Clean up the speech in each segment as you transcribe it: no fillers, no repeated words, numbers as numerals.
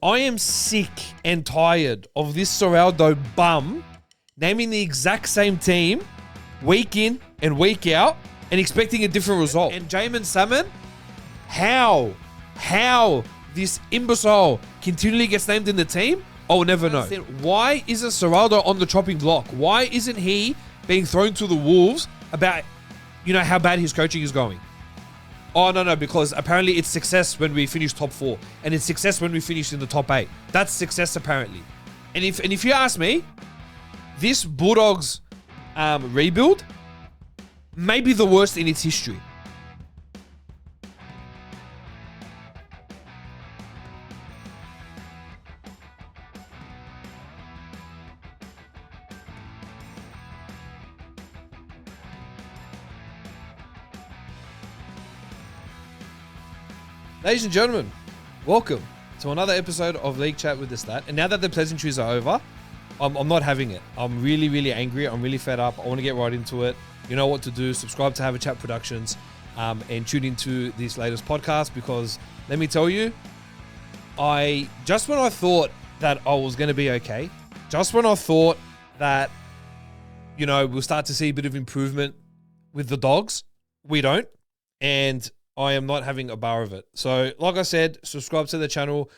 I am sick and tired of this Seraldo bum naming the exact same team week in and week out and expecting a different result. And Jamin Salmon, how this imbecile continually gets named in the team, I'll never know. Why isn't Seraldo on the chopping block? Why isn't he being thrown to the wolves about, how bad his coaching is going? Oh, no, because apparently it's success when we finish top 4. And it's success when we finish in the top 8. That's success, apparently. And if you ask me, this Bulldogs rebuild may be the worst in its history. Ladies and gentlemen, welcome to another episode of League Chat with the Stat. And now that the pleasantries are over, I'm not having it. I'm really angry. I'm really fed up. I want to get right into it. You know what to do. Subscribe to Have a Chat Productions and tune into this latest podcast because let me tell you, just when I thought that I was going to be okay, just when I thought that, we'll start to see a bit of improvement with the dogs, we don't. And I am not having a bar of it. So, like I said, subscribe to the channel,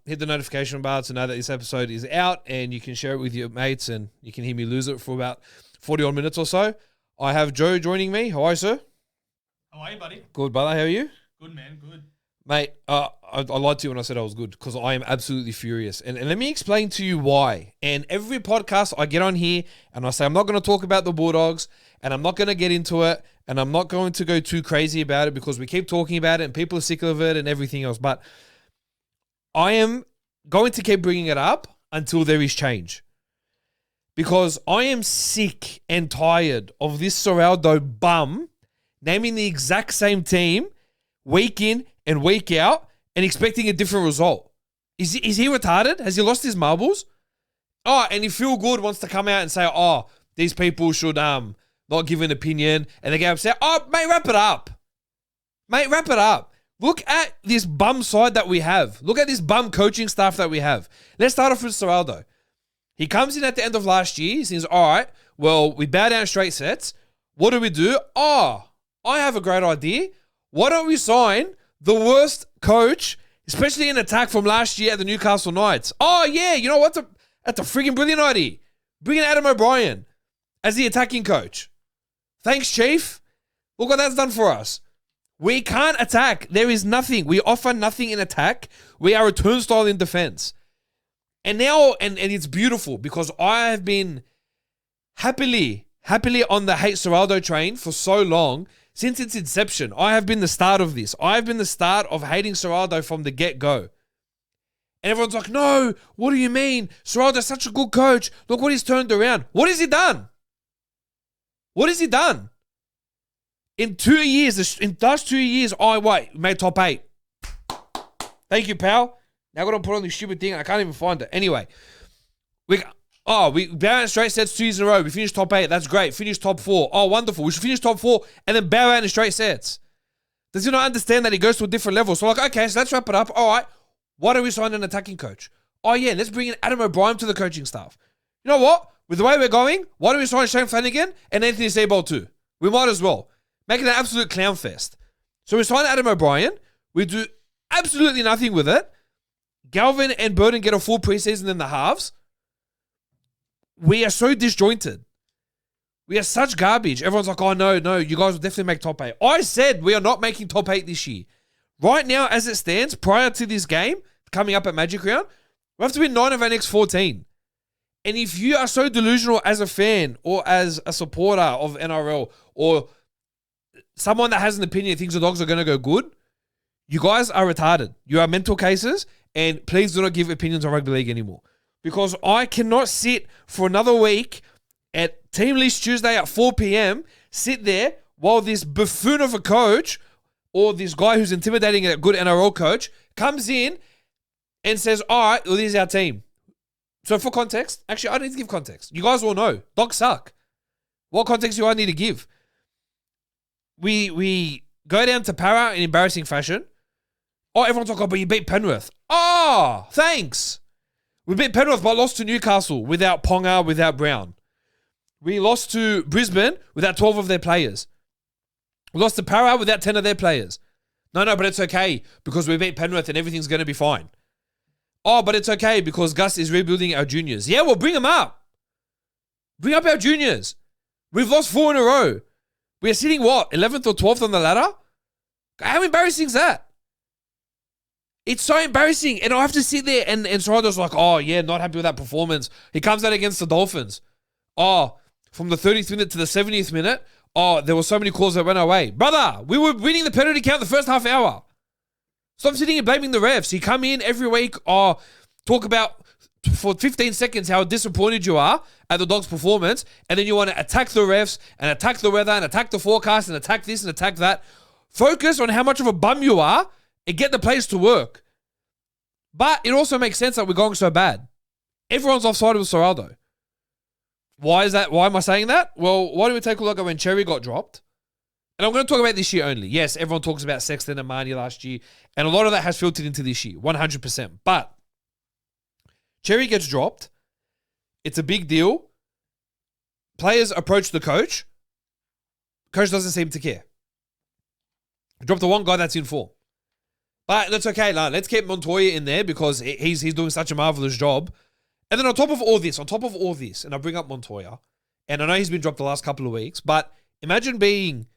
hit the notification bar to know that this episode is out, and you can share it with your mates, and you can hear me lose it for about 40 odd minutes or so. I have Joe joining me. How are you, sir? How are you, buddy? Good, brother. How are you? Good, man. Good. Mate, I lied to you when I said I was good because I am absolutely furious. And let me explain to you why. And every podcast I get on here and I say I'm not going to talk about the Bulldogs and I'm not going to get into it and I'm not going to go too crazy about it because we keep talking about it and people are sick of it and everything else. But I am going to keep bringing it up until there is change. Because I am sick and tired of this Seraldo bum naming the exact same team week in and week out and expecting a different result. Is he retarded? Has he lost his marbles? Oh, and if Feel Good wants to come out and say, oh, these people should not give an opinion, and they get upset. Oh, mate, wrap it up. Mate, wrap it up. Look at this bum side that we have. Look at this bum coaching staff that we have. Let's start off with Seraldo. He comes in at the end of last year. He says, all right, well, we bow down straight sets. What do? Oh, I have a great idea. Why don't we sign the worst coach, especially in attack from last year at the Newcastle Knights? Oh, yeah, you know what? That's a freaking brilliant idea. Bring in Adam O'Brien as the attacking coach. Thanks, Chief. Look what that's done for us. We can't attack. There is nothing. We offer nothing in attack. We are a turnstile in defense. And now, and it's beautiful because I have been happily on the hate Seraldo train for so long. Since its inception, I have been the start of this. I have been the start of hating Seraldo from the get-go. And everyone's like, no, what do you mean? Seraldo's such a good coach. Look what he's turned around. What has he done? What has he done? In 2 years, in the last 2 years, we made top 8. Thank you, pal. Now I got to put on this stupid thing and I can't even find it. Anyway, we bow out in straight sets 2 years in a row. We finished top 8. That's great. Finished top 4. Oh, wonderful. We should finish top 4 and then bow out in straight sets. Does he not understand that he goes to a different level? So okay, so let's wrap it up. All right. Why don't we sign an attacking coach? Oh, yeah, let's bring in Adam O'Brien to the coaching staff. You know what? With the way we're going, why don't we sign Shane Flanagan and Anthony Seibold too? We might as well. Make it an absolute clown fest. So we sign Adam O'Brien. We do absolutely nothing with it. Galvin and Burden get a full preseason in the halves. We are so disjointed. We are such garbage. Everyone's like, oh, no, you guys will definitely make top 8. I said we are not making top 8 this year. Right now, as it stands, prior to this game, coming up at Magic Round, we have to win 9 of our next 14. And if you are so delusional as a fan or as a supporter of NRL or someone that has an opinion thinks the Dogs are going to go good, you guys are retarded. You are mental cases, and please do not give opinions on rugby league anymore. Because I cannot sit for another week at Team List Tuesday at 4 p.m., sit there while this buffoon of a coach or this guy who's intimidating a good NRL coach comes in and says, all right, well, this is our team. So for context, actually, I don't need to give context. You guys all know. Dogs suck. What context do I need to give? We go down to Para in embarrassing fashion. Oh, everyone's like, oh, but you beat Penrith. Oh, thanks. We beat Penrith but lost to Newcastle without Ponga, without Brown. We lost to Brisbane without 12 of their players. We lost to Para without 10 of their players. No, but it's okay because we beat Penrith and everything's going to be fine. Oh, but it's okay because Gus is rebuilding our juniors. Yeah, well, bring them up. Bring up our juniors. We've lost 4 in a row. We are sitting, 11th or 12th on the ladder? How embarrassing is that? It's so embarrassing. And I have to sit there and Serrato's like, oh, yeah, not happy with that performance. He comes out against the Dolphins. Oh, from the 30th minute to the 70th minute, oh, there were so many calls that went our way. Brother, we were winning the penalty count the first half hour. Stop sitting and blaming the refs. You come in every week, talk about for 15 seconds how disappointed you are at the Dogs' performance, and then you want to attack the refs and attack the weather and attack the forecast and attack this and attack that. Focus on how much of a bum you are and get the players to work. But it also makes sense that we're going so bad. Everyone's offside with Serrato. Why is that? Why am I saying that? Well, why don't we take a look at when Cherry got dropped? And I'm going to talk about this year only. Yes, everyone talks about Sexton and Marnie last year, and a lot of that has filtered into this year, 100%. But Cherry gets dropped. It's a big deal. Players approach the coach. Coach doesn't seem to care. Drop the one guy that's in form. But that's okay. Let's keep Montoya in there because he's doing such a marvelous job. And then on top of all this, and I bring up Montoya, and I know he's been dropped the last couple of weeks, but imagine being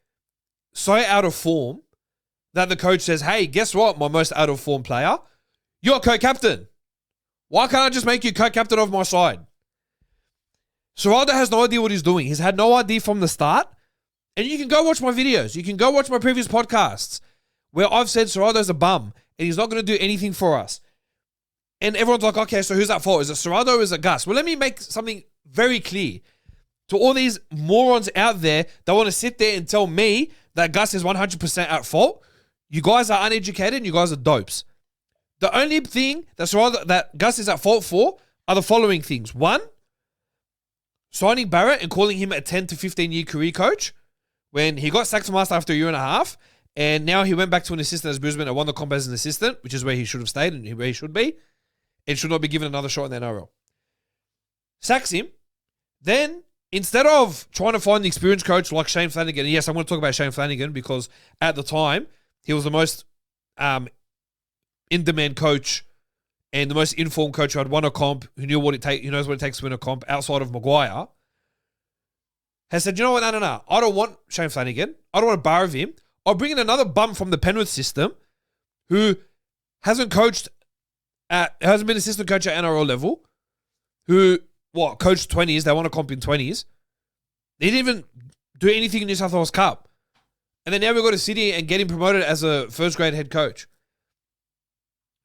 so out of form that the coach says, hey, guess what, my most out of form player? You're co-captain. Why can't I just make you co-captain of my side? Serrato has no idea what he's doing. He's had no idea from the start. And you can go watch my videos. You can go watch my previous podcasts where I've said Serrato's a bum and he's not going to do anything for us. And everyone's like, okay, so who's at fault? Is it Serrato or is it Gus? Well, let me make something very clear to all these morons out there that want to sit there and tell me that Gus is 100% at fault. You guys are uneducated and you guys are dopes. The only thing that Gus is at fault for are the following things. One, signing Barrett and calling him a 10 to 15 year career coach when he got sacked from us after a year and a half, and now he went back to an assistant as Brisbane and won the comp as an assistant, which is where he should have stayed and where he should be, and should not be given another shot in the NRL. Sacks him. Then, instead of trying to find the experienced coach like Shane Flanagan, and yes, I'm going to talk about Shane Flanagan because at the time, he was the most in-demand coach and the most informed coach who had won a comp, who knows what it takes to win a comp outside of Maguire, has said, you know what, no. I don't want Shane Flanagan. I don't want a bar of him. I'll bring in another bum from the Penrith system who hasn't been assistant coach at NRL level, who, coached 20s, they won a comp in 20s. They didn't even do anything in New South Wales Cup. And then now we've got to sit here and get him promoted as a first-grade head coach.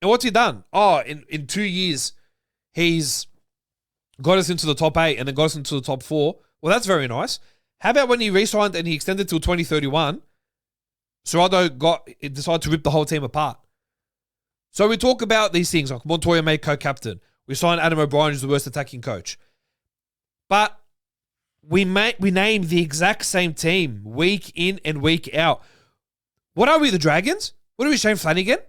And what's he done? In 2 years, he's got us into the top 8 and then got us into the top 4. Well, that's very nice. How about when he re-signed and he extended till 2031, Serrato decided to rip the whole team apart. So we talk about these things like Montoya made co-captain. We signed Adam O'Brien, who's the worst attacking coach. But we name the exact same team week in and week out. What are we, the Dragons? What are we, Shane Flanagan?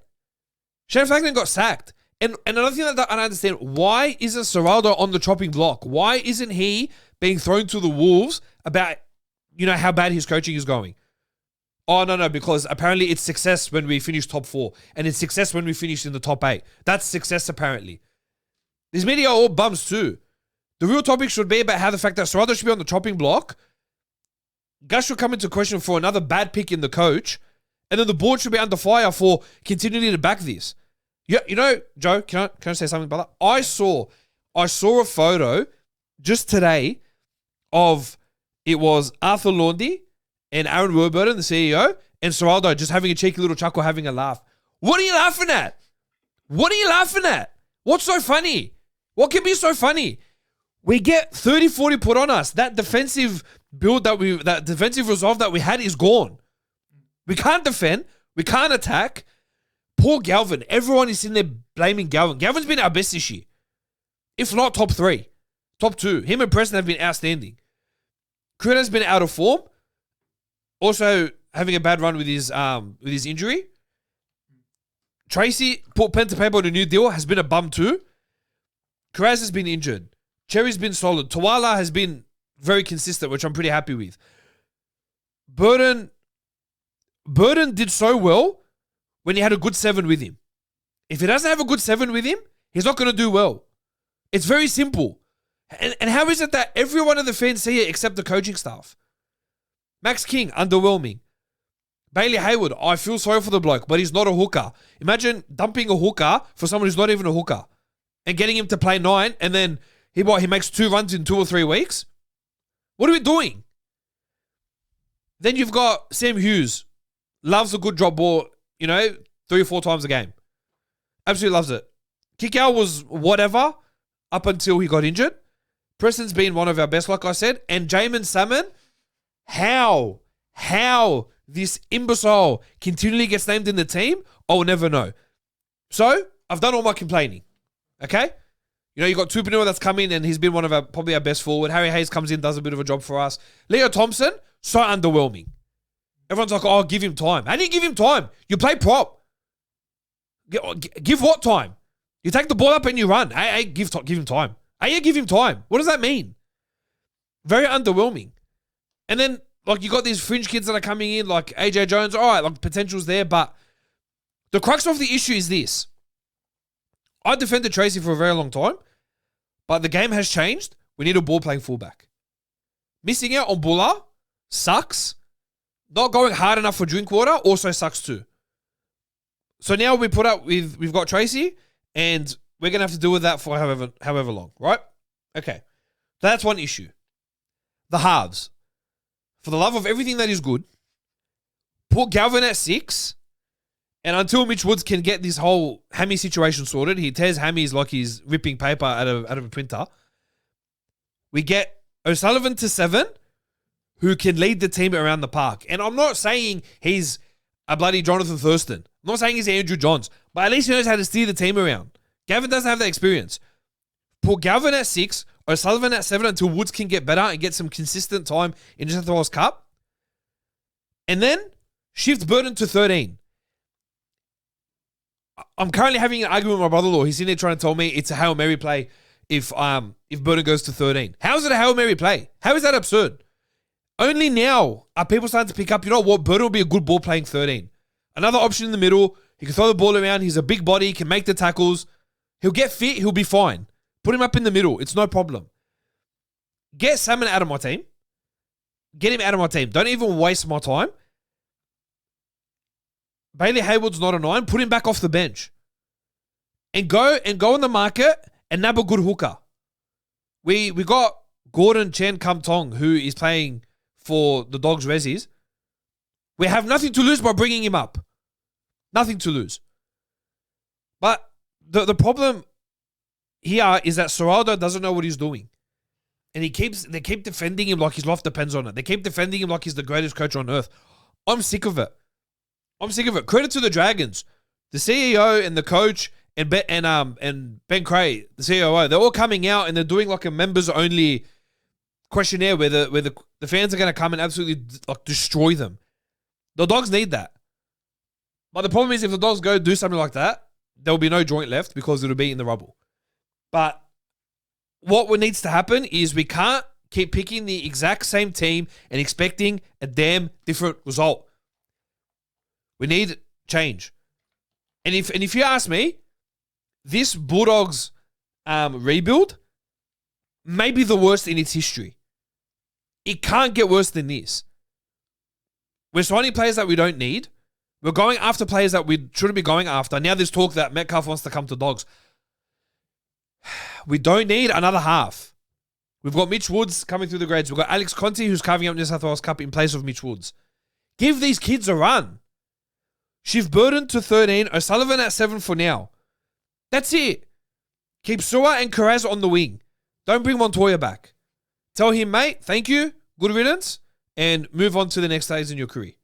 Shane Flanagan got sacked. And another thing that I don't understand, why isn't Serrato on the chopping block? Why isn't he being thrown to the wolves about, how bad his coaching is going? Oh, no, because apparently it's success when we finish top 4. And it's success when we finish in the top 8. That's success, apparently. These media are all bums too. The real topic should be about how the fact that Serrato should be on the chopping block, Gus should come into question for another bad pick in the coach, and then the board should be under fire for continuing to back this. Yeah, Joe, can I say something about that? I saw a photo just today of, it was Arthur Laundy and Aaron Warburton, the CEO, and Serrato just having a cheeky little chuckle, having a laugh. What are you laughing at? What's so funny? What can be so funny? We get 30-40 put on us. That defensive that defensive resolve that we had is gone. We can't defend. We can't attack. Poor Galvin. Everyone is sitting there blaming Galvin. Galvin's been our best this year. If not top 3. Top 2. Him and Preston have been outstanding. Critter's been out of form. Also having a bad run with his injury. Tracy put pen to paper on a new deal, has been a bum too. Karaz has been injured. Cherry's been solid. Tawala has been very consistent, which I'm pretty happy with. Burden did so well when he had a good 7 with him. If he doesn't have a good 7 with him, he's not going to do well. It's very simple. And how is it that every one of the fans see it except the coaching staff? Max King, underwhelming. Bailey Hayward, I feel sorry for the bloke, but he's not a hooker. Imagine dumping a hooker for someone who's not even a hooker and getting him to play 9, and then he makes 2 runs in 2 or 3 weeks? What are we doing? Then you've got Sam Hughes. Loves a good drop ball, 3 or 4 times a game. Absolutely loves it. Kick-out was whatever up until he got injured. Preston's been one of our best, like I said. And Jamin Salmon, how this imbecile continually gets named in the team, I will never know. So, I've done all my complaining. Okay? You got Tupanua that's come in and he's been one of probably our best forward. Harry Hayes comes in, does a bit of a job for us. Leo Thompson, so underwhelming. Everyone's like, oh, give him time. How do you give him time? You play prop. Give what time? You take the ball up and you run. Hey, give him time. Hey, give him time. What does that mean? Very underwhelming. And then, you got these fringe kids that are coming in, like AJ Jones. All right, potential's there, but the crux of the issue is this. I defended Tracy for a very long time, but the game has changed. We need a ball-playing fullback. Missing out on Bulla sucks. Not going hard enough for Drinkwater also sucks too. So now we've got Tracy, and we're going to have to deal with that for however long, right? Okay. That's one issue. The halves. For the love of everything that is good, put Galvin at 6, and until Mitch Woods can get this whole hammy situation sorted, he tears hammies like he's ripping paper out of a printer. We get O'Sullivan to 7, who can lead the team around the park. And I'm not saying he's a bloody Jonathan Thurston. I'm not saying he's Andrew Johns, but at least he knows how to steer the team around. Gavin doesn't have that experience. Put Galvin at 6, O'Sullivan at 7 until Woods can get better and get some consistent time in New South Wales Cup. And then shift Burden to 13. I'm currently having an argument with my brother-in-law. He's in there trying to tell me it's a Hail Mary play if Burden goes to 13. How is it a Hail Mary play? How is that absurd? Only now are people starting to pick up, Burden will be a good ball playing 13. Another option in the middle. He can throw the ball around. He's a big body. He can make the tackles. He'll get fit. He'll be fine. Put him up in the middle. It's no problem. Get Salmon out of my team. Get him out of my team. Don't even waste my time. Bailey Hayward's not a 9. Put him back off the bench. And go on the market and nab a good hooker. We got Gordon Chen Kum Tong, who is playing for the Dogs Rezzies. We have nothing to lose by bringing him up. Nothing to lose. But the problem here is that Serraldo doesn't know what he's doing. And they keep defending him like his life depends on it. They keep defending him like he's the greatest coach on earth. I'm sick of it. Credit to the Dragons. The CEO and the coach and Ben Cray, the COO, they're all coming out and they're doing like a members-only questionnaire where the fans are going to come and absolutely destroy them. The Dogs need that. But the problem is if the Dogs go do something like that, there will be no joint left because it'll be in the rubble. But what needs to happen is we can't keep picking the exact same team and expecting a damn different result. We need change. And if you ask me, this Bulldogs rebuild may be the worst in its history. It can't get worse than this. We're signing players that we don't need. We're going after players that we shouldn't be going after. Now there's talk that Metcalf wants to come to Dogs. We don't need another half. We've got Mitch Woods coming through the grades. We've got Alex Conti who's carving up New South Wales Cup in place of Mitch Woods. Give these kids a run. Shift Burden to 13. O'Sullivan at 7 for now. That's it. Keep Sewer and Karaz on the wing. Don't bring Montoya back. Tell him, mate, thank you, good riddance, and move on to the next stage in your career.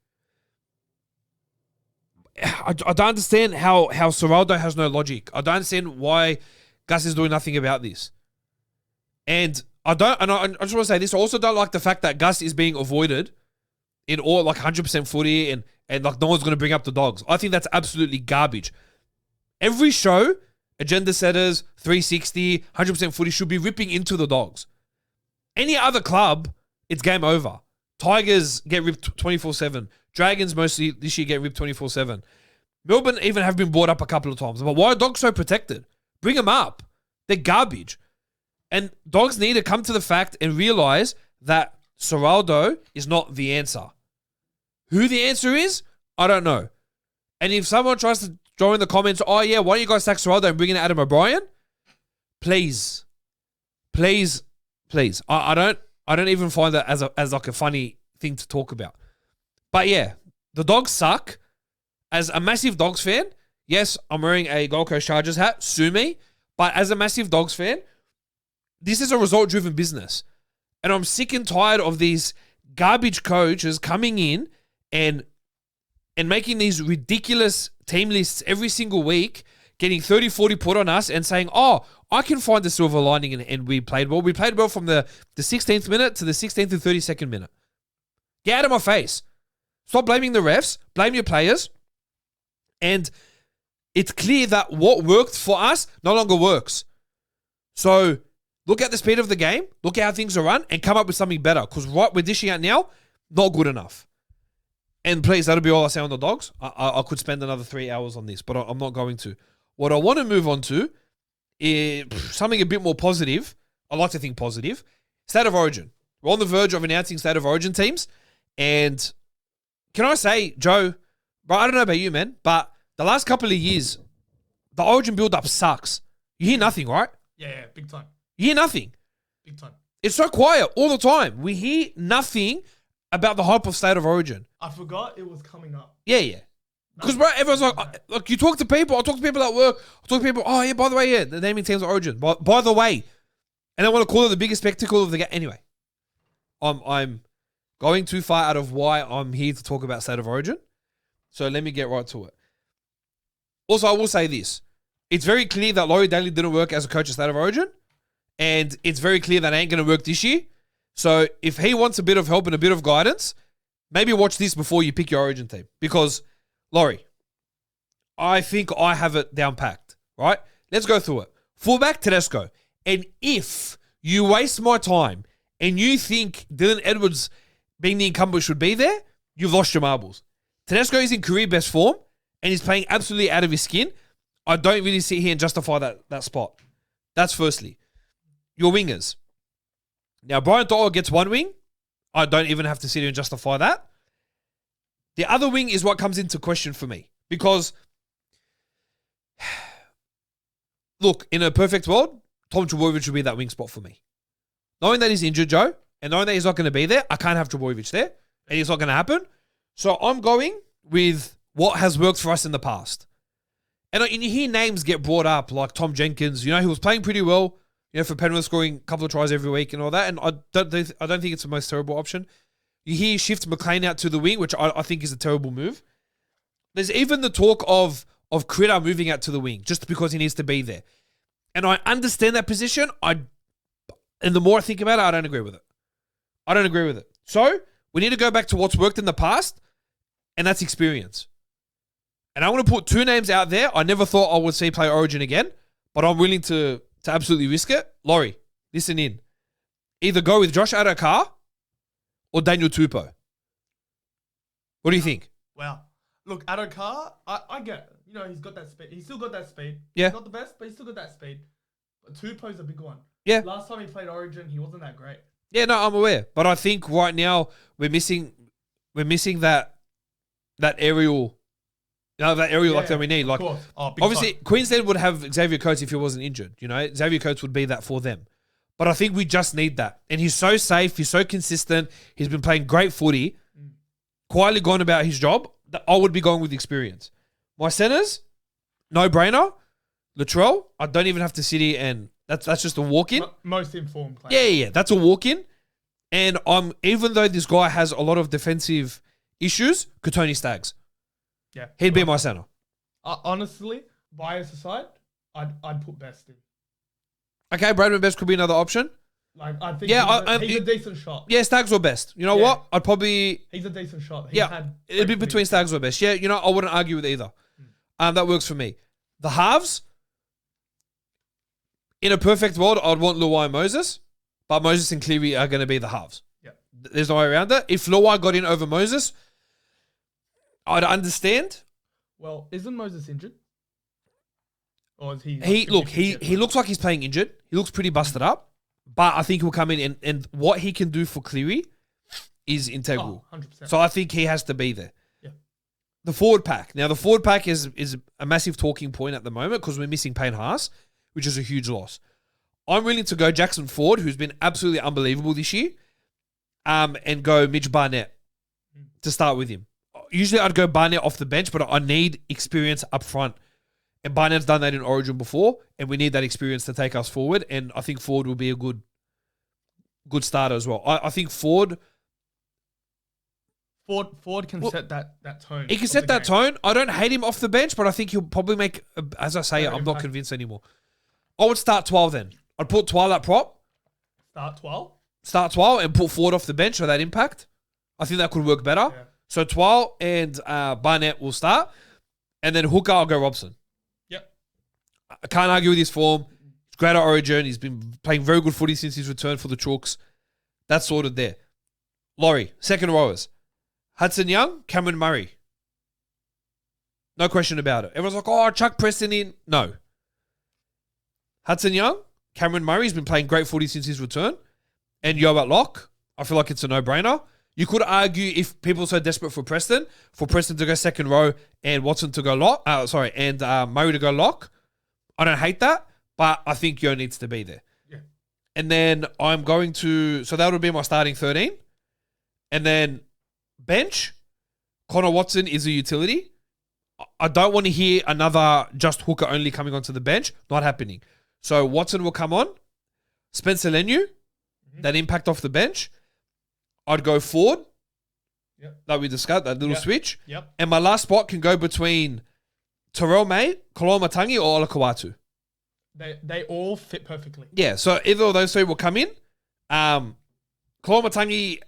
I don't understand how Serraldo has no logic. I don't understand why Gus is doing nothing about this. And I just want to say this. I also don't like the fact that Gus is being avoided in all 100% footy and no one's going to bring up the Dogs. I think that's absolutely garbage. Every show, agenda setters, 360, 100% footy should be ripping into the Dogs. Any other club, it's game over. Tigers get ripped 24/7. Dragons mostly this year get ripped 24/7. Melbourne even have been brought up a couple of times. But why are Dogs so protected? Bring them up. They're garbage. And Dogs need to come to the fact and realize that Serraldo is not the answer. Who the answer is, I don't know. And if someone tries to throw in the comments, oh yeah, why don't you guys sack Serraldo and bring in Adam O'Brien? Please. I don't even find that as like a funny thing to talk about. But yeah, the Dogs suck. As a massive Dogs fan, yes, I'm wearing a Gold Coast Chargers hat, sue me. But as a massive Dogs fan, this is a result-driven business. And I'm sick and tired of these garbage coaches coming in and making these ridiculous team lists every single week, getting 30, 40 put on us and saying, oh, I can find the silver lining and we played well. We played well from the 16th minute to the 16th and 32nd minute. Get out of my face. Stop blaming the refs. Blame your players. And it's clear that what worked for us no longer works. So look at the speed of the game, look at how things are run, and come up with something better. Because what we're dishing out now, not good enough. And please, that'll be all I say on the Dogs. I could spend another 3 hours on this, but I'm not going to. What I want to move on to is something a bit more positive. I like to think positive. State of Origin. We're on the verge of announcing State of Origin teams. And can I say, Joe, bro, I don't know about you, man, but the last couple of years, the Origin build-up sucks. You hear nothing, right? Yeah, big time. You hear nothing. Big time. It's so quiet all the time. We hear nothing about the hype of State of Origin. I forgot it was coming up. Yeah. Because, bro, everyone's like, look, you talk to people. I talk to people at work. I talk to people, oh, yeah, by the way, yeah, the naming teams are Origin. By the way. And I want to call it the biggest spectacle of the game. Anyway, I'm going too far out of why I'm here to talk about State of Origin. So let me get right to it. Also, I will say this. It's very clear that Laurie Daly didn't work as a coach at State of Origin. And it's very clear that ain't going to work this year. So if he wants a bit of help and a bit of guidance, maybe watch this before you pick your Origin team. Because, Laurie, I think I have it down packed, right? Let's go through it. Fullback, Tedesco. And if you waste my time and you think Dylan Edwards being the incumbent should be there, you've lost your marbles. Tedesco is in career best form and he's playing absolutely out of his skin. I don't really sit here and justify that spot. That's firstly. Your wingers. Now, Brian Doyle gets one wing. I don't even have to sit here and justify that. The other wing is what comes into question for me. Because, look, in a perfect world, Tom Trbojevic would be that wing spot for me. Knowing that he's injured, Joe, and knowing that he's not going to be there, I can't have Trbojevic there, and it's not going to happen. So I'm going with what has worked for us in the past. And you hear names get brought up, like Tom Jenkins. You know, he was playing pretty well, you know, for Penrith, scoring a couple of tries every week and all that. And I don't think it's the most terrible option. You hear shift McLean out to the wing, which I think is a terrible move. There's even the talk of Critter moving out to the wing just because he needs to be there. And I understand that position. And the more I think about it, I don't agree with it. So we need to go back to what's worked in the past, and that's experience. And I want to put two names out there. I never thought I would see play Origin again, but I'm willing to absolutely risk it. Laurie, listen in. Either go with Josh Adokar or Daniel Tupou. What do you think? Wow. Look, Adokar, I get it. You know, he's got that speed. He's still got that speed. Yeah. He's not the best, but he's still got that speed. But Tupou's a big one. Yeah. Last time he played Origin, he wasn't that great. Yeah, no, I'm aware. But I think right now we're missing that aerial. That aerial like that we need. Like, obviously, time. Queensland would have Xavier Coates if he wasn't injured. You know, Xavier Coates would be that for them. But I think we just need that. And he's so safe. He's so consistent. He's been playing great footy. Quietly gone about his job. I would be going with experience. My centers, no brainer. Latrell, I don't even have to sit here and that's just a walk-in. Most informed player. Yeah. That's a walk-in. And even though this guy has a lot of defensive issues, Kotoni Staggs. Yeah. He'd be my center. Honestly, bias aside, I'd put Best in. Okay, Bradman Best could be another option. Like, I think he's a decent shot. Yeah, Staggs or Best. You know what? I'd probably... He's a decent shot. It'd be between Staggs or Best. Yeah, you know, I wouldn't argue with either. That works for me. The halves, in a perfect world, I'd want Luai and Moses, but Moses and Cleary are going to be the halves. Yeah. There's no way around it. If Luai got in over Moses, I'd understand. Well, isn't Moses injured? Or is he? He looks like he's playing injured. He looks pretty busted up, but I think he'll come in and what he can do for Cleary is integral. 100%. So I think he has to be there. Yeah. The forward pack. Now the forward pack is a massive talking point at the moment because we're missing Payne Haas, which is a huge loss. I'm willing to go Jackson Ford, who's been absolutely unbelievable this year, and go Mitch Barnett to start with him. Usually I'd go Barnett off the bench, but I need experience up front. And Barnett's done that in Origin before, and we need that experience to take us forward. And I think Ford will be a good starter as well. I think Ford can set that tone. He can set that tone. I don't hate him off the bench, but I think he'll probably make, as I say, I'm not convinced anymore. I would start 12 then. I'd put Twile at prop. Start 12 and put Ford off the bench for that impact. I think that could work better. Yeah. So Twile and Barnett will start. And then hooker, I'll go Robson. Yep. I can't argue with his form. He's great at Origin. He's been playing very good footy since his return for the Chooks. That's sorted there. Laurie, second rowers. Hudson Young, Cameron Murray. No question about it. Everyone's like, oh, Chuck Preston in. No. Hudson Young, Cameron Murray's been playing great footy since his return. And Yo at lock. I feel like it's a no-brainer. You could argue if people are so desperate for Preston to go second row and Watson to go lock. And Murray to go lock. I don't hate that, but I think Yo needs to be there. Yeah. And then I'm going to, so that would be my starting 13. And then bench, Connor Watson is a utility. I don't want to hear another just hooker only coming onto the bench. Not happening. So Watson will come on. Spencer Lenu, that impact off the bench. I'd go Ford. Yep. That we discussed, that little switch. Yep. And my last spot can go between Terrell May, Kaloma Tangi, or Olakawatu. They all fit perfectly. Yeah, so either of those three will come in. Kaloma Tangi,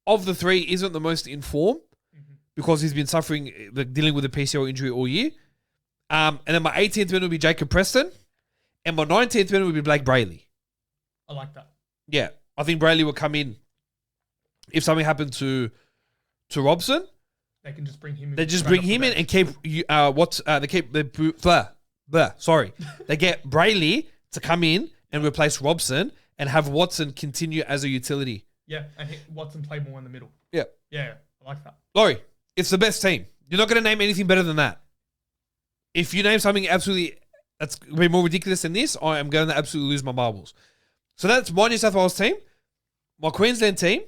of the three, isn't the most in form because he's been suffering, dealing with a PCL injury all year. And then my 18th man will be Jacob Preston. And my 19th man will be Blake Brayley. I like that. Yeah, I think Brayley will come in. If something happened to Robson, they can just bring him in. They just bring him in and keep they get Brayley to come in and replace Robson and have Watson continue as a utility. Yeah, and Watson play more in the middle. Yeah. Yeah, I like that. Laurie, it's the best team. You're not going to name anything better than that. If you name something absolutely that's going to be more ridiculous than this, I am going to absolutely lose my marbles. So that's my New South Wales team. My Queensland team,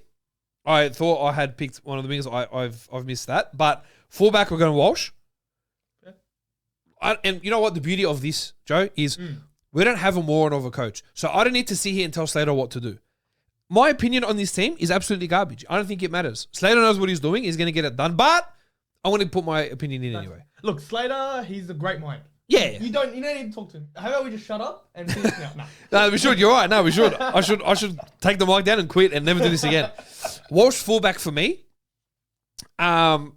I thought I had picked one of the wings. I've missed that. But fullback, we're going to Walsh. Yeah. And you know what? The beauty of this, Joe, is we don't have a moron of a coach. So I don't need to sit here and tell Slater what to do. My opinion on this team is absolutely garbage. I don't think it matters. Slater knows what he's doing. He's going to get it done. But I want to put my opinion in anyway. Look, Slater, he's a great mind. Yeah. You don't need to talk to him. How about we just shut up and finish now? No, we should. You're right. No, we should. I should take the mic down and quit and never do this again. Walsh fullback for me. Wingers,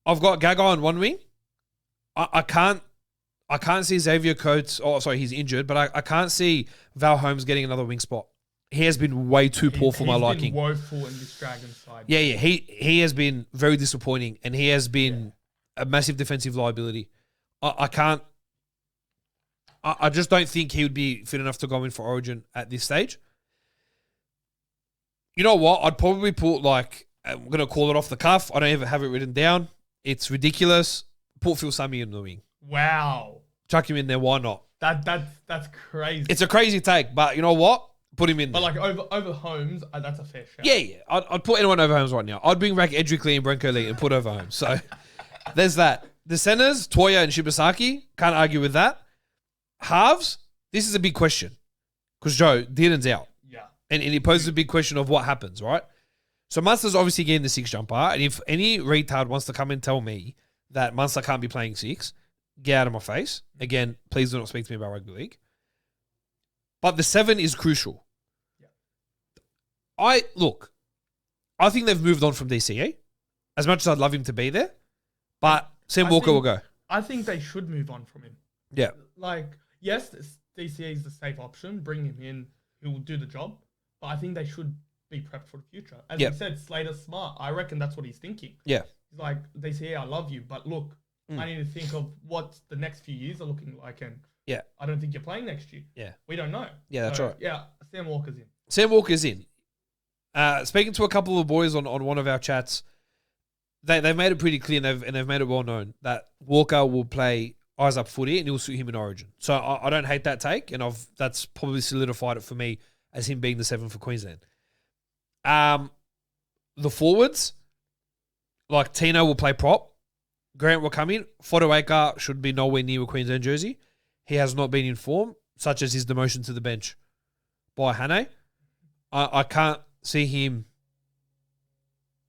I've got Gagai on one wing. I can't see Xavier Coates. Oh, sorry, he's injured, but I can't see Val Holmes getting another wing spot. He has been way too poor for my liking. He's been woeful in this Dragons side. Yeah. He has been very disappointing, and he has been a massive defensive liability. I just don't think he would be fit enough to go in for Origin at this stage. You know what? I'd probably put I'm going to call it off the cuff. I don't even have it written down. It's ridiculous. Put Phil Sammy in the wing. Wow. Chuck him in there. Why not? That's crazy. It's a crazy take, but you know what? Put him in there. But over Holmes, that's a fair shout. Yeah. I'd put anyone over Holmes right now. I'd bring back Edric and Branko Lee and put over Holmes. So there's that. The centers, Toya and Shibasaki. Can't argue with that. Halves, this is a big question. Because Joe, Dearden's out. Yeah. And it poses a big question of what happens, right? So Munster's obviously getting the 6 jumper. And if any retard wants to come and tell me that Munster can't be playing 6, get out of my face. Again, please do not speak to me about rugby league. But the 7 is crucial. Yeah. I think they've moved on from DCE. As much as I'd love him to be there. But Sam Walker will go. I think they should move on from him. Yeah. Like, yes, DCE is the safe option. Bring him in. He will do the job. But I think they should be prepped for the future. As Yeah. he said, Slater's smart. I reckon that's what he's thinking. Yeah. He's like, DCE, I love you, but look, I need to think of what the next few years are looking like. And Yeah. I don't think you're playing next year. Yeah. We don't know. Yeah, that's right. Yeah, Sam Walker's in. Sam Walker's in. Speaking to a couple of boys on one of our chats, they've made it pretty clear and they've made it well known that Walker will play eyes up footy and it will suit him in Origin. So I don't hate that take, and that's probably solidified it for me as him being the 7 for Queensland. The forwards, like Tino will play prop. Grant will come in. Fodawaker should be nowhere near a Queensland jersey. He has not been in form, such as his demotion to the bench by Hane. I can't see him.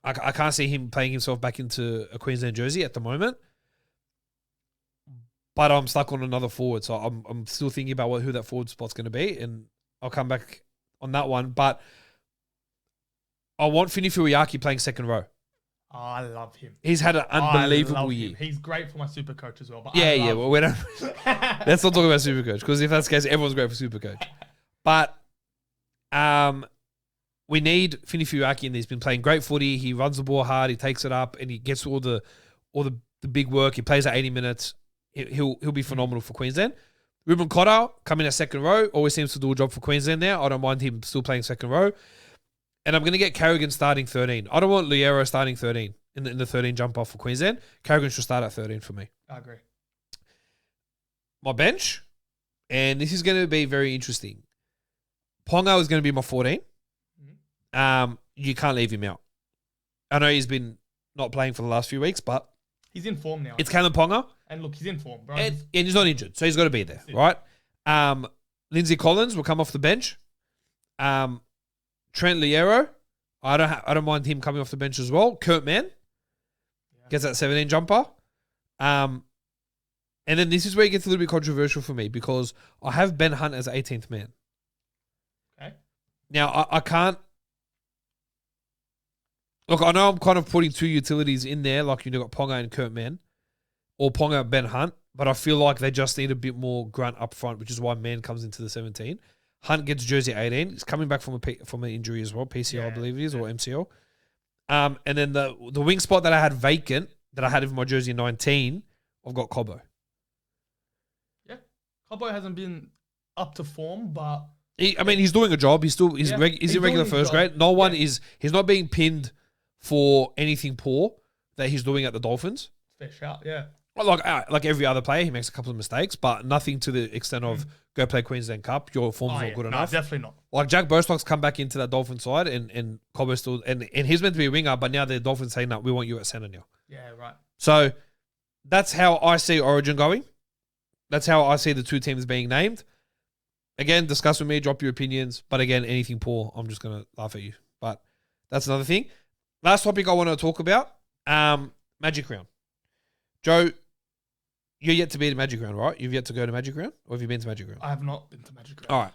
I can't see him playing himself back into a Queensland jersey at the moment. But I'm stuck on another forward, so I'm still thinking about who that forward spot's going to be, and I'll come back on that one. But I want Fini Furiaki playing second row. Oh, I love him. He's had an unbelievable year. He's great for my super coach as well. But Yeah. Well, we don't. Let's not talk about Supercoach, because if that's the case, everyone's great for Supercoach. But we need Fini Furiaki in there. He's been playing great footy. He runs the ball hard. He takes it up, and he gets all the big work. He plays at 80 minutes. He'll be phenomenal for Queensland. Ruben Cotter coming at second row. Always seems to do a job for Queensland now. I don't mind him still playing second row. And I'm going to get Carrigan starting 13. I don't want Liero starting 13 in the 13 jump off for Queensland. Carrigan should start at 13 for me. I agree. My bench, and this is going to be very interesting. Ponga is going to be my 14. You can't leave him out. I know he's been not playing for the last few weeks, but he's in form now. It's Kalen Ponga. And look, he's in form, bro. And he's not injured, so he's got to be there, right? Lindsay Collins will come off the bench. Trent Liero, I don't mind him coming off the bench as well. Kurt Mann gets that 17 jumper. And then this is where it gets a little bit controversial for me, because I have Ben Hunt as 18th man. Okay. Now, I can't... Look, I know I'm kind of putting two utilities in there, like you've got Ponga and Kurt Mann, or Ponga and Ben Hunt, but I feel like they just need a bit more grunt up front, which is why Mann comes into the 17. Hunt gets jersey 18. He's coming back from an injury as well, PCL, I believe it is, or MCL. And then the wing spot that I had vacant, that I had in my jersey 19, I've got Cobbo. Yeah. Cobbo hasn't been up to form, but... he's doing a job. He's in regular first grade. No one is... He's not being pinned for anything poor that he's doing at the Dolphins. Fair shout, yeah. Like every other player, he makes a couple of mistakes, but nothing to the extent of go play Queensland Cup. Your form's not good enough. No, definitely not. Like Jack Bostock's come back into that Dolphin side, and Cobbo still, and he's meant to be a winger, but now the Dolphins saying, no, we want you at centre now. Yeah, right. So that's how I see Origin going. That's how I see the two teams being named. Again, discuss with me, drop your opinions. But again, anything poor, I'm just going to laugh at you. But that's another thing. Last topic I want to talk about, Magic Round. Joe, you're yet to be to Magic Round, right? You've yet to go to Magic Round? Or have you been to Magic Round? I have not been to Magic Round. All right.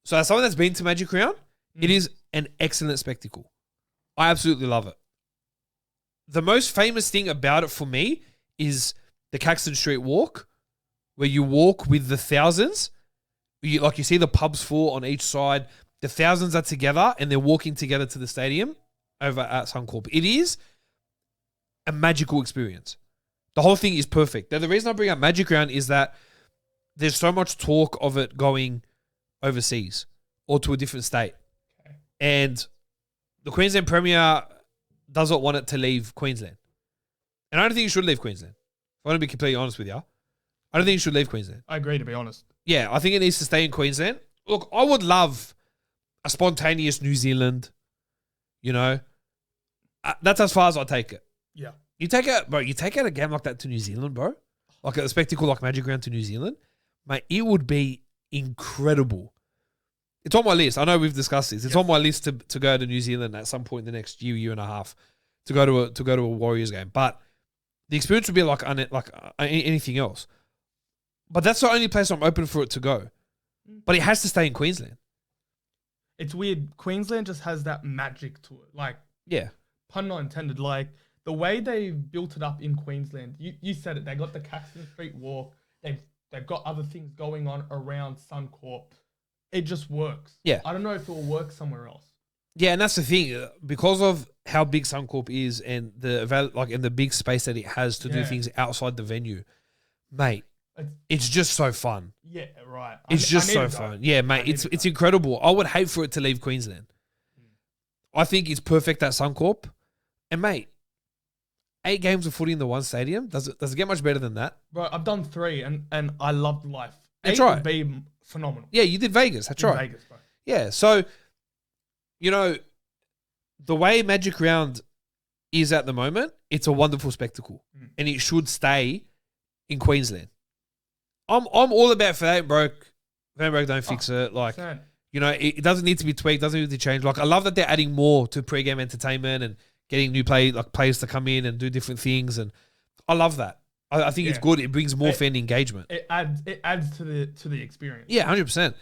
So as someone that's been to Magic Round, it is an excellent spectacle. I absolutely love it. The most famous thing about it for me is the Caxton Street Walk, where you walk with the thousands. You see the pubs full on each side. The thousands are together, and they're walking together to the stadium over at Suncorp. It is a magical experience. The whole thing is perfect. Now, the reason I bring up Magic Round is that there's so much talk of it going overseas or to a different state. Okay. And the Queensland Premier doesn't want it to leave Queensland. And I don't think it should leave Queensland. If I want to be completely honest with you, I don't think it should leave Queensland. I agree, to be honest. Yeah, I think it needs to stay in Queensland. Look, I would love a spontaneous New Zealand, that's as far as I take it. Yeah. You take out a game like that to New Zealand, bro. Like a spectacle like Magic Round to New Zealand, mate, it would be incredible. It's on my list. I know we've discussed this. It's on my list to go to New Zealand at some point in the next year and a half to go to a Warriors game. But the experience would be like anything else. But that's the only place I'm open for it to go. But it has to stay in Queensland. It's weird. Queensland just has that magic to it. Like, yeah, pun not intended. Like, the way they built it up in Queensland, you said it. They got the Caxton Street Walk. They've got other things going on around Suncorp. It just works. Yeah. I don't know if it will work somewhere else. Yeah, and that's the thing. Because of how big Suncorp is and the big space that it has to do things outside the venue, mate, it's just so fun. Yeah, right. It's just so fun. Yeah, mate, it's incredible. I would hate for it to leave Queensland. I think it's perfect at Suncorp. And, mate, 8 games of footy in the one stadium, does it get much better than that? Bro, I've done 3 and I loved life. That's 8 right. would be phenomenal. Yeah, you did Vegas. That's right. Vegas, bro. Yeah, so, you know, the way Magic Round is at the moment, it's a wonderful spectacle. And it should stay in Queensland. I'm all about if it ain't broke, don't fix it. Like, Sad. you know, it doesn't need to be tweaked, doesn't need to change. Like, I love that they're adding more to pre-game entertainment and getting new players to come in and do different things. And I love that. I think it's good. It brings more fan engagement. It adds to the experience. Yeah, 100%.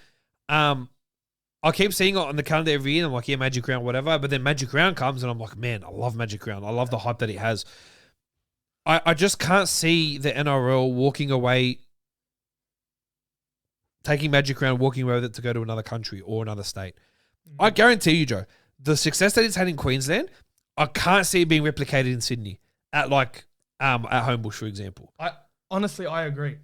I keep seeing it on the calendar every year. And I'm like, yeah, Magic Round, whatever. But then Magic Round comes and I'm like, man, I love Magic Round. I love the hype that it has. I just can't see the NRL walking away, taking Magic Round, walking away with it to go to another country or another state. I guarantee you, Joe, the success that it's had in Queensland, I can't see it being replicated in Sydney at Homebush, for example. I agree.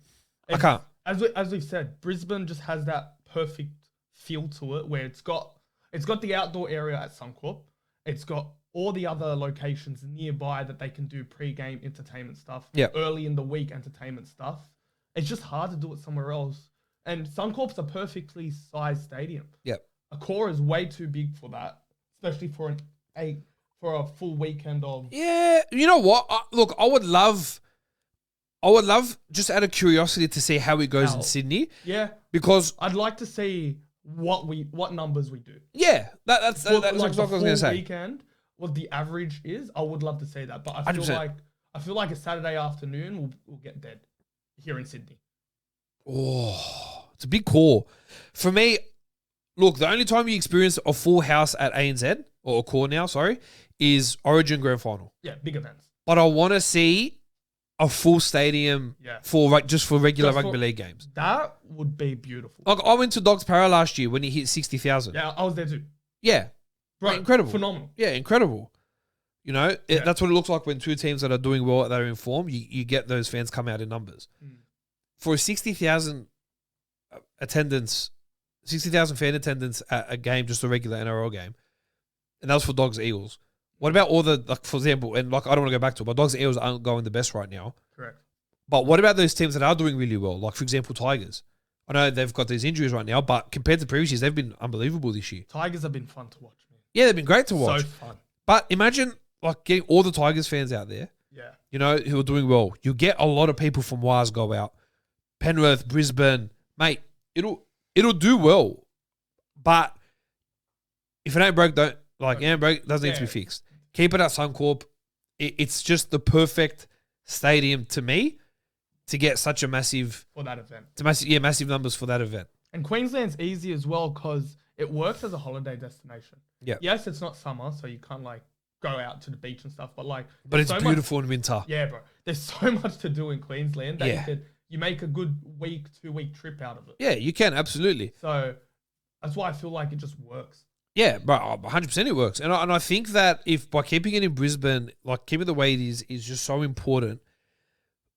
I can't. As we've said, Brisbane just has that perfect feel to it where it's got the outdoor area at Suncorp. It's got all the other locations nearby that they can do pre-game entertainment stuff. Yeah. Early in the week entertainment stuff. It's just hard to do it somewhere else. And Suncorp's a perfectly sized stadium. Yep. A core is way too big for that, especially for a full weekend of. Yeah, you know what? Look, I would love just out of curiosity to see how it goes in Sydney. Yeah, because I'd like to see what numbers we do. Yeah, that's like what I was going to say. Weekend, what the average is, I would love to see that, but I feel like a Saturday afternoon will get dead here in Sydney. Oh, it's a big call for me. Look, the only time you experience a full house at ANZ or a core now, is Origin Grand Final. Yeah, big events. But I want to see a full stadium for regular rugby league games. That would be beautiful. Like, I went to Dogs Para last year when he hit 60,000. Yeah, I was there too. Yeah. Right, incredible. Phenomenal. Yeah, incredible. You know, that's what it looks like when two teams that are doing well, that are in form, you get those fans come out in numbers. For a 60,000 attendance, 60,000 fan attendance at a game, just a regular NRL game, and that was for Dogs Eagles. What about all the, like, for example, and like I don't want to go back to it, but Dogs and Eagles aren't going the best right now. Correct. But what about those teams that are doing really well? Like, for example, Tigers. I know they've got these injuries right now, but compared to previous years, they've been unbelievable this year. Tigers have been fun to watch, man. Yeah, they've been great to watch. So fun. But imagine, like, getting all the Tigers fans out there, you know, who are doing well. You get a lot of people from Wars go out. Penrith, Brisbane, mate, it'll do well. But if it ain't broke, doesn't need to be fixed. Keep it at Suncorp. It's just the perfect stadium to me to get such a massive for that event. Massive numbers for that event. And Queensland's easy as well because it works as a holiday destination. Yeah. Yes, it's not summer, so you can't like go out to the beach and stuff. But it's so beautiful in winter. Yeah, bro. There's so much to do in Queensland that you make a good 2-week trip out of it. Yeah, you can absolutely. So that's why I feel like it just works. Yeah, bro, 100% it works. And I think that if by keeping it in Brisbane, like keeping it the way it is just so important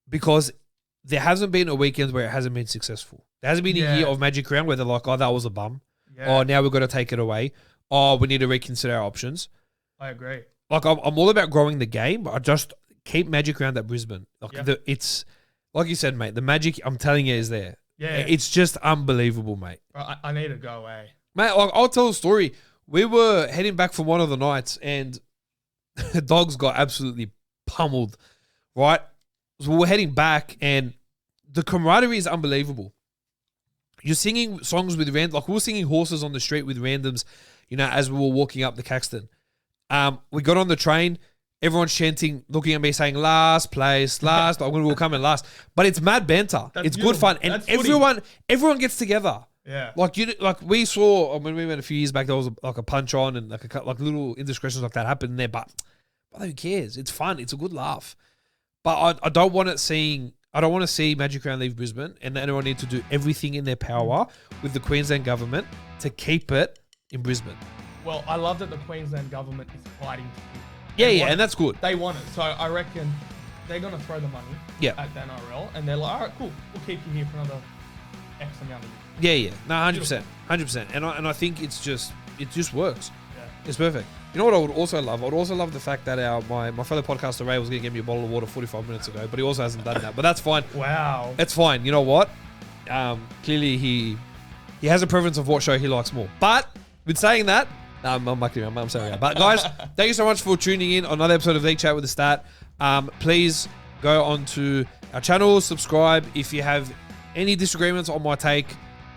because there hasn't been a weekend where it hasn't been successful. There hasn't been a year of Magic Round where they're like, oh, that was a bum. Yeah. Oh, now we've got to take it away. Oh, we need to reconsider our options. I agree. Like, I'm all about growing the game, but I just keep Magic Round at Brisbane. Like, it's, like you said, mate, the magic, I'm telling you, is there. Yeah. It's just unbelievable, mate. I need to go away. Mate, like, I'll tell a story. We were heading back from one of the nights and the Dogs got absolutely pummeled, right? So we're heading back and the camaraderie is unbelievable. You're singing songs with like we were singing Horses on the Street with randoms, you know, as we were walking up the Caxton. We got on the train, everyone's chanting, looking at me saying, last place, last, I'm going to come in last. But it's mad banter. It's beautiful. Good fun. And everyone gets together. Yeah. Like we saw when we went a few years back, there was like a punch on and like little indiscretions like that happened there. But But who cares? It's fun. It's a good laugh. But I don't want to see Magic Round leave Brisbane, and the NRL need to do everything in their power with the Queensland government to keep it in Brisbane. Well, I love that the Queensland government is fighting to keep it. And that's good. They want it. So I reckon they're going to throw the money at the NRL, and they're like, all right, cool. We'll keep you here for another X amount of years. No, 100%. 100%. And I think it just works. Yeah. It's perfect. You know what I would also love? I would also love the fact that my fellow podcaster Ray was going to give me a bottle of water 45 minutes ago, but he also hasn't done that. But that's fine. Wow. That's fine. You know what? Clearly he has a preference of what show he likes more. But with saying that, I'm mucking around. I'm sorry. But guys, thank you so much for tuning in on another episode of League Chat with the Stat. Please go onto our channel, subscribe. If you have any disagreements on my take,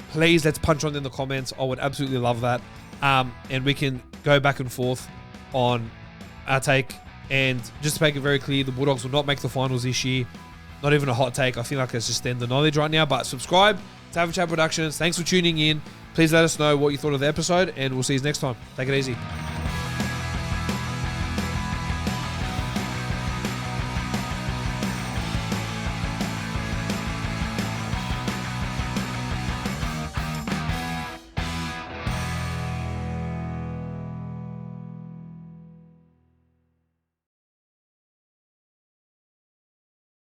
please let's punch on in the comments. I would absolutely love that. And we can go back and forth on our take. And just to make it very clear, the Bulldogs will not make the finals this year. Not even a hot take. I feel like it's just standard knowledge right now. But subscribe to Have a Chat Productions. Thanks for tuning in. Please let us know what you thought of the episode, and we'll see you next time. Take it easy.